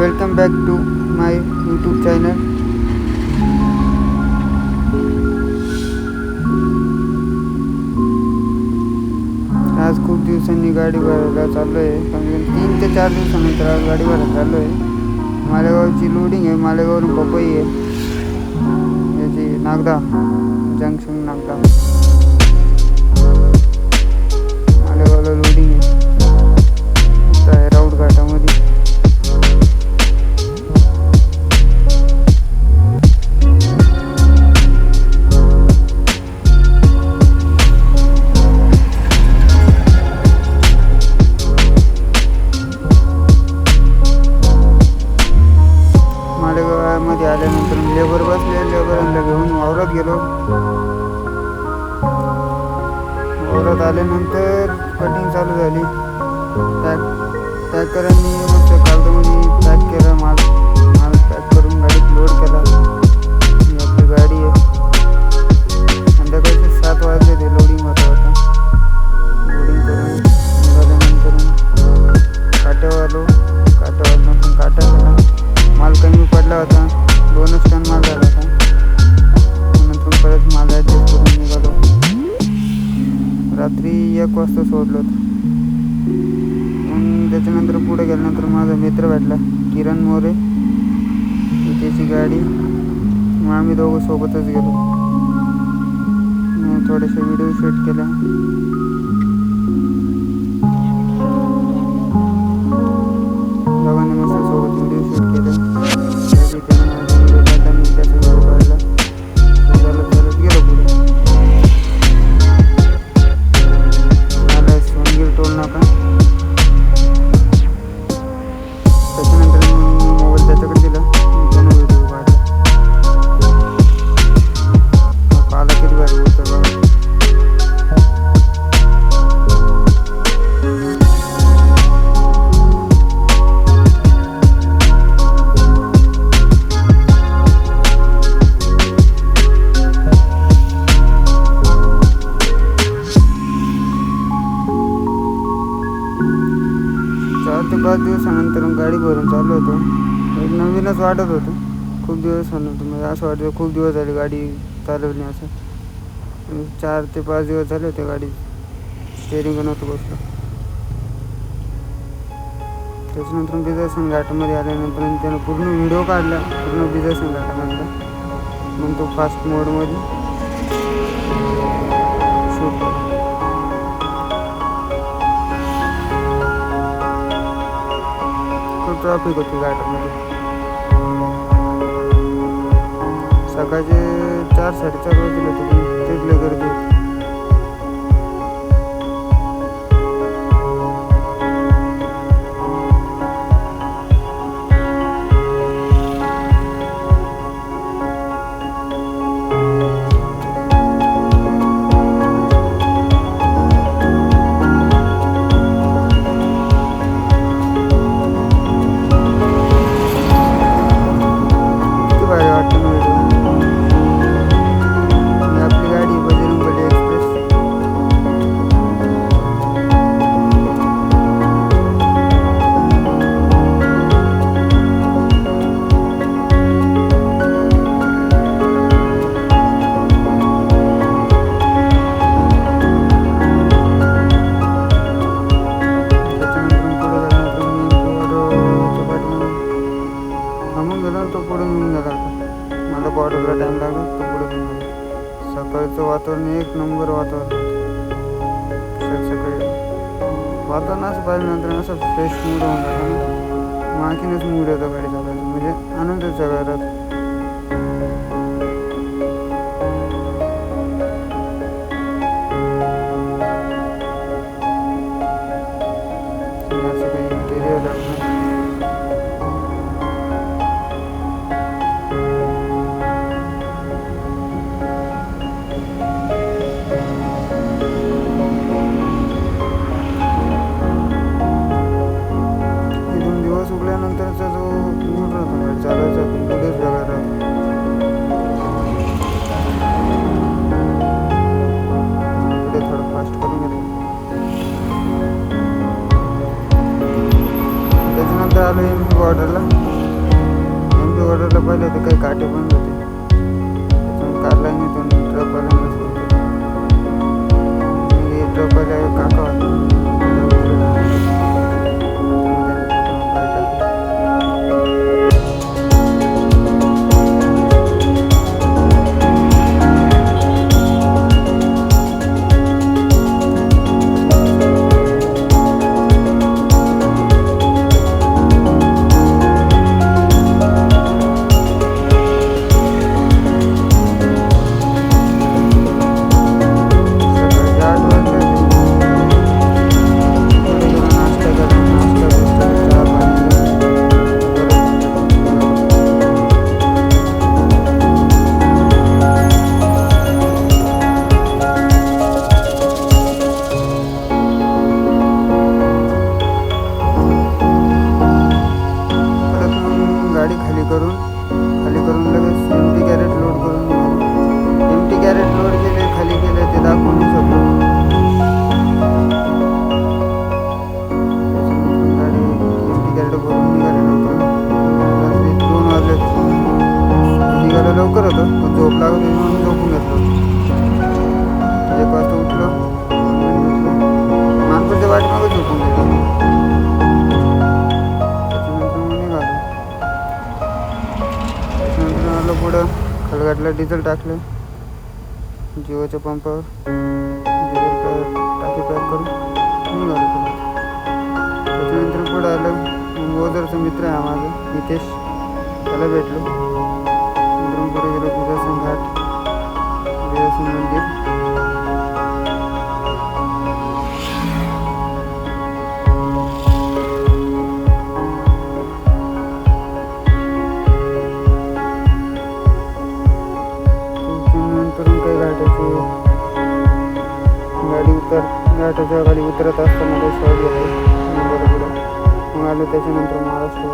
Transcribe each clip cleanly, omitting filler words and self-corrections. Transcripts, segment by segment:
Welcome back to my YouTube channel. आज खूप दिवसांनी गाडी भरायला चाललो आहे. कमी 3 ते 4 दिवसानंतर आज गाडी भरायला चाललो आहे. मालेगावची लोडिंग आहे. मालेगाववरून पपई आहे. याची नागदा जंक्शन नागदा मालेगावला लोडिंग आहे. राऊट घाटामध्ये मालेगावमध्ये आल्यानंतर लेबर बसले. लेबरांना घेऊन वावरात गेलो. वावरात आल्यानंतर कटिंग चालू झाली. पॅकरांनी मस्त कागदामध्ये पॅक केला. माल पॅक करून गाडीत लोड केला. ही आपली गाडी आहे. संध्याकाळचे 7 वाजले ते लोडिंग होता. लोडिंग करून निघाल्यानंतर काट्यावर आलो. काट्यावरनंतर काटा केला. माल कमी पडला होता. 2च टन माल झाला होता. नंतर परत माल ॲडजस्ट करून निघालो. रात्री 1 वाजता सोडलो होतं. मग त्याच्यानंतर पुढे गेल्यानंतर माझा मित्र भेटला, किरण मोरे. त्याची गाडी. मग आम्ही दोघं सोबतच गेलो. मग थोडेसे व्हिडिओ शूट केला. दोघांनी मस्त सोबत व्हिडिओ शूट केले. त्याने माझा व्हिडिओ काढला. मी त्याचा व्हिडिओ काढला. चालत गेलो पुढे. आला सोनगीर टोल नाका. त्याच्यानंतर मी मोबाईल त्याच्याकडे दिला. त्यानं व्हिडिओ काढला. पाला किती भारी होतं बघा. ते 5 दिवसानंतर गाडी भरून चाललो होतो. एक नवीनच वाटत होतं. खूप दिवस होतं. म्हणजे असं वाटतं खूप दिवस झाले गाडी चालवली. असं 4 ते 5 दिवस झाले होते गाडी स्टेअरिंग नव्हतं बसलं. त्याच्यानंतर बिजासन घाटामध्ये आल्यानंतर त्यानं पूर्ण व्हिडिओ काढला. पूर्ण बिजासन घाटामधला. मग तो फास्ट मोडमध्ये शूट केला. ट्रॅफिक होती घाटामध्ये. सकाळचे 4-4:30 वाजले होते. तिथले गर्दी होती. आपली गाडी बजरंगबली एक्सप्रेस. थांबून गेला. तो पुढे निघून गेला. मला बॉर्डरला टाईम लागला. तो पुढे निघून गेला. सकाळचं वातावरण एक नंबर वातावरण होतं. सकाळी वातावरण असं पाहिजे नंतर असं फ्रेश मूड होऊन जातं. आणखीनच मूड येतो गाडी चालवायला. म्हणजे आनंदच सगळ्या राहतो. असं काही इंटेरियर लागतं. सुकल्यानंतरचा जो मूड राहतो गाडी चालवायचा मूडच वेगळा राहतो. पुढे थोडं फास्ट करून घेतो. त्याच्यानंतर आलो MP बॉर्डरला. एम पी ऑर्डरला पाहिले होते, काही काटे बंद होते. त्यातून कारला इथून ट्रकवाल्यांना सोडतो. ट्रकवाल्या काका होते. गाडी खाली करून लगेच एमटी कॅरेट लोड करून निघालो. एमटी कॅरेट लोड केले, खाली केले, ते दाखवून शकतो. गाडी एमटी कॅरेट भरून निघाल्यानंतर 2 वाजले. निघायला लवकर होतं, पण झोप लागत होती म्हणून झोपून घेतलं. 1 वाजता उठलो, मानपूरच्या वाटेमागं झोपून घेतलं. पुढं खलघाटला डिझेल टाकलं, जिओच्या पंपावर डिझेल टाकी पॅक करून निघालो पुढं. त्याच्यानंतर पुढं आलं ओझरचा मित्र आहे माझा नितेश, त्याला भेटलो. नंतर पुढे गेलो बिजासन घाट, बिजासन मंदिर. घाटाच्या खाली उतरत असताना ते शॉट घेतले बरोबर. मग आलो त्याच्यानंतर महाराष्ट्र.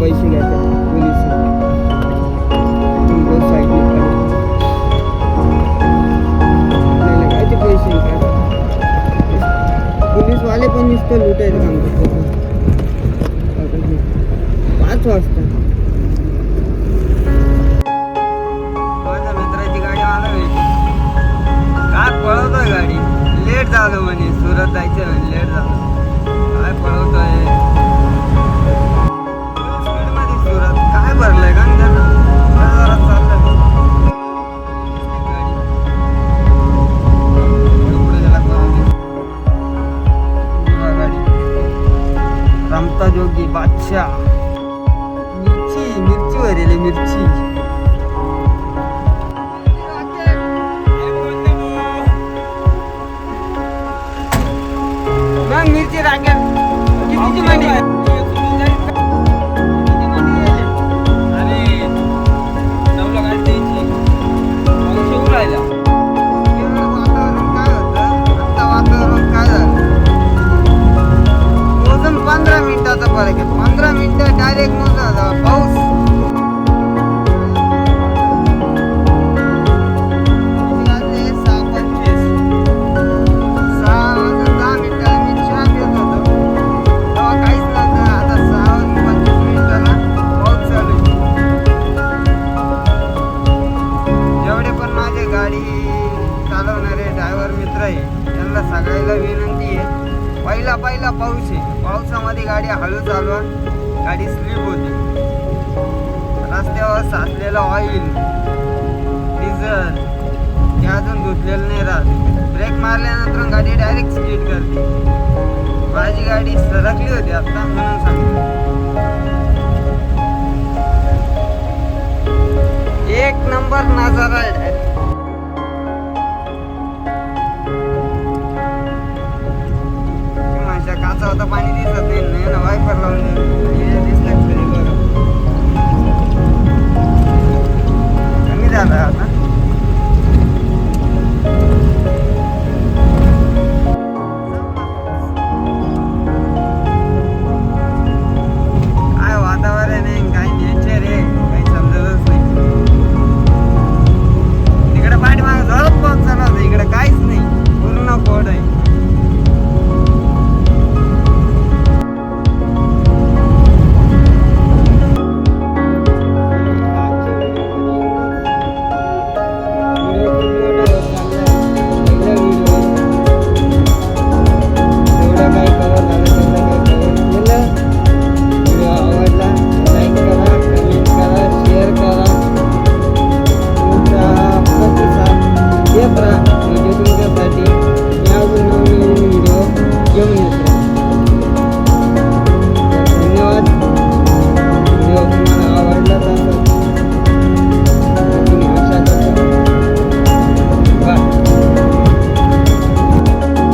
पैसे घ्यायचे पोलीस साईडने आपल्याला काय ते पैसे काय पोलीसवाले पण नुसतं लुटायचं काम करतात 5 वाजता. माझ्या मित्राची गाडी मला भेटली. काय पळवतोय गाडी, लेट झालं म्हणे, सुरत जायचं म्हणे, लेट झालं. काय पळवतोय स्पीडमध्ये सुरत, काय भरलंय का त्यांना जरा चाललंय गाडी पुढे गेला गाडी. रमता जोगी बादशाह मिरची भरेली मिरची. मग मिरची राखेल कितीची मंडी अरे 9 गाडी द्यायची पाऊस राहिला. वातावरण काय होतं आता, वातावरण काय झालं मोजून 15 मिनिटाचा फरक आहे. 15 मिनिटं डायरेक्ट मोजून पाऊस. सगळ्याला विनंती आहे, पहिला पाऊस आहे, पावसामध्ये गाडी हळू चालवा, गाडी स्लिप होते. रस्त्यावर साचलेलं ऑइल डिझेल हे अजून धुतलेलं नाही राहत. ब्रेक मारल्यानंतर गाडी डायरेक्ट स्किड करते. माझी गाडी सरकली होती आता म्हणून सांगितलं. एक नंबर नजारा आहे. काचा होता पाणी दिसत नाही ना, वायफर लावून दिसतंय कमी झालं आता.